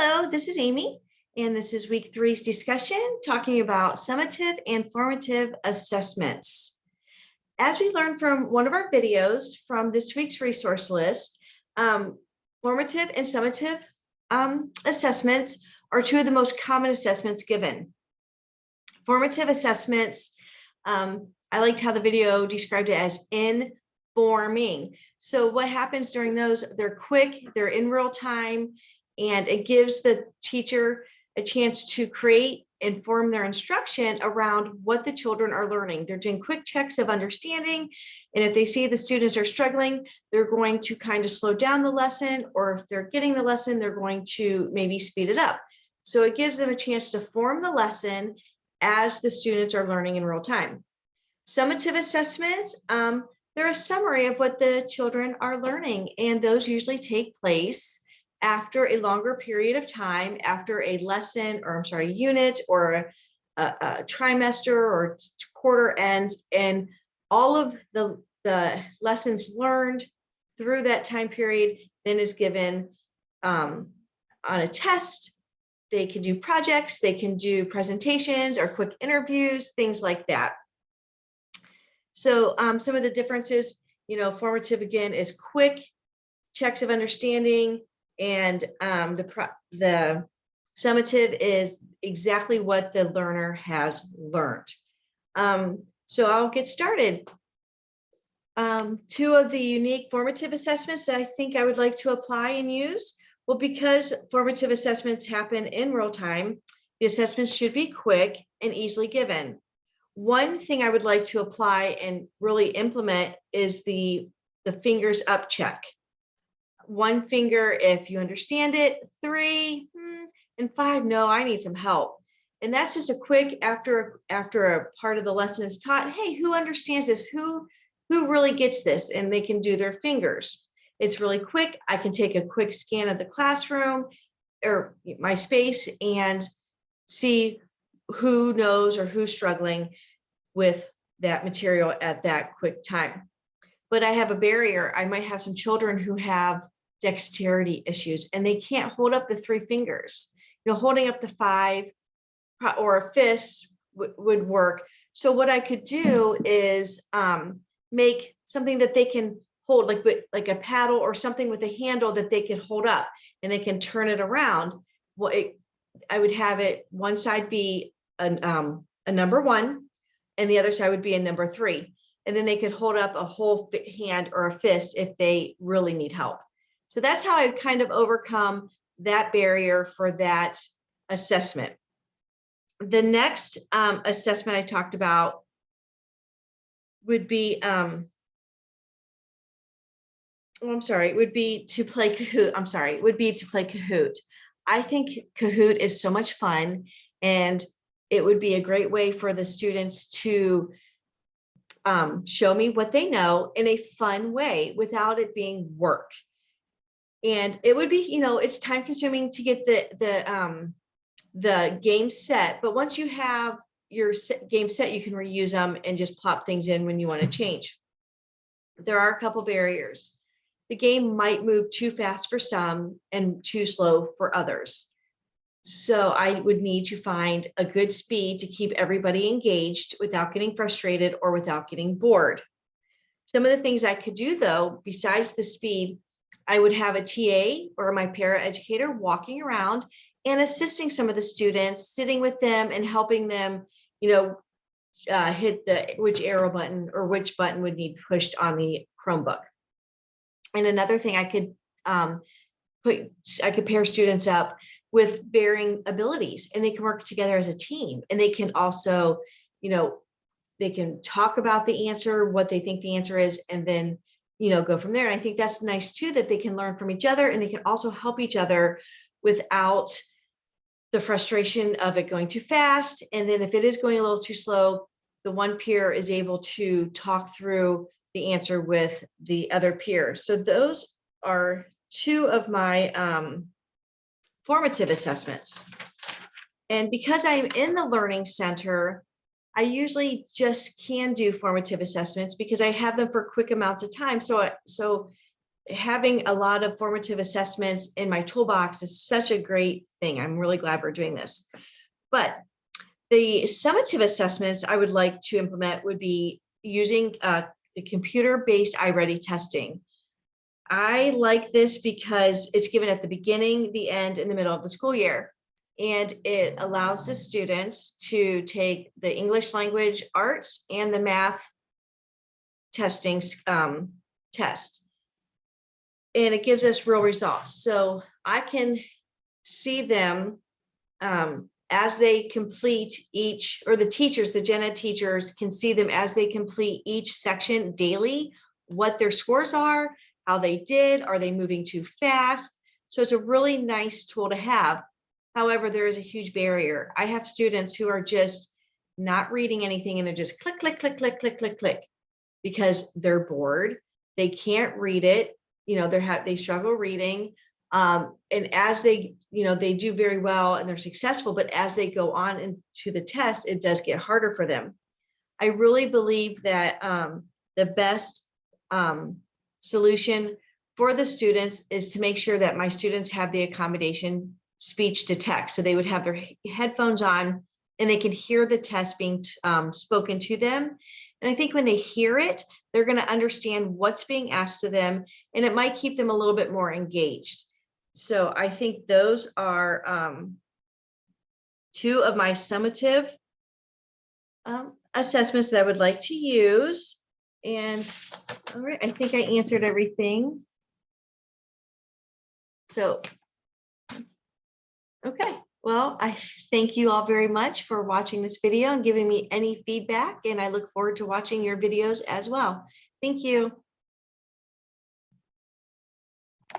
Hello, this is Amy, and this is week 3's discussion talking about summative and formative assessments. As we learned from one of our videos from this week's resource list, formative and summative assessments are two of the most common assessments given. Formative assessments, I liked how the video described it as informing. So what happens during those, they're quick, they're in real time, and it gives the teacher a chance to create and form their instruction around what the children are learning. They're doing quick checks of understanding. And if they see the students are struggling, they're going to kind of slow down the lesson, or if they're getting the lesson, they're going to maybe speed it up. So it gives them a chance to form the lesson as the students are learning in real time. Summative assessments, they're a summary of what the children are learning, and those usually take place after a longer period of time, after a lesson, or I'm sorry, unit, or a trimester or quarter ends, and all of the lessons learned through that time period then is given on a test. They can do projects, they can do presentations or quick interviews, things like that. So some of the differences, formative again is quick checks of understanding, and the summative is exactly what the learner has learned. So I'll get started. Two of the unique formative assessments that I think I would like to apply and use. Well, because formative assessments happen in real time, the assessments should be quick and easily given. One thing I would like to apply and really implement is the fingers up check. 1 finger if you understand it, 3 and 5 no, I need some help. And that's just a quick, after a part of the lesson is taught, hey, who understands this, who really gets this, and they can do their fingers. It's really quick. I can take a quick scan of the classroom or my space and see who knows or who's struggling with that material at that quick time. But I have a barrier. I might have some children who have dexterity issues and they can't hold up the 3 fingers. Holding up the 5 or a fist would work. So what I could do is make something that they can hold, like a paddle or something with a handle that they can hold up, and they can turn it around. Well, I would have it one side be a number 1, and the other side would be a number 3. And then they could hold up a whole hand or a fist if they really need help. So that's how I kind of overcome that barrier for that assessment. The next assessment I talked about would be, would be to play Kahoot. I think Kahoot is so much fun, and it would be a great way for the students to show me what they know in a fun way without it being work. And it would be, it's time consuming to get the game set, but once you have your game set, you can reuse them and just plop things in when you want to change. There are a couple barriers. The game might move too fast for some and too slow for others. So I would need to find a good speed to keep everybody engaged without getting frustrated or without getting bored. Some of the things I could do, though, besides the speed, I would have a TA or my paraeducator walking around and assisting some of the students, sitting with them and helping them, hit which arrow button or which button would need pushed on the Chromebook. And another thing I could pair students up with varying abilities, and they can work together as a team, and they can also, they can talk about the answer, what they think the answer is, and then, go from there. And I think that's nice too, that they can learn from each other, and they can also help each other without the frustration of it going too fast. And then if it is going a little too slow, the one peer is able to talk through the answer with the other peer. So those are 2 of my formative assessments. And because I'm in the Learning Center, I usually just can do formative assessments because I have them for quick amounts of time. So having a lot of formative assessments in my toolbox is such a great thing. I'm really glad we're doing this. But the summative assessments I would like to implement would be using the computer-based iReady testing. I like this because it's given at the beginning, the end, and the middle of the school year. And it allows the students to take the English language arts and the math testing test. And it gives us real results. So I can see them as they complete each, or the teachers, the gen ed teachers can see them as they complete each section daily, what their scores are, how they did, are they moving too fast? So it's a really nice tool to have. However, there is a huge barrier. I have students who are just not reading anything and they're just click, click, click, click, click, click, click, because they're bored. They can't read it. You know, they struggle reading. And as they, you know, they do very well and they're successful, but as they go on into the test, it does get harder for them. I really believe that the best solution for the students is to make sure that my students have the accommodation speech to text. So they would have their headphones on and they can hear the test being spoken to them. And I think when they hear it, they're going to understand what's being asked of them, and it might keep them a little bit more engaged. So I think those are two of my summative assessments that I would like to use. And all right, I think I answered everything. So, okay. Well, I thank you all very much for watching this video and giving me any feedback, and I look forward to watching your videos as well. Thank you.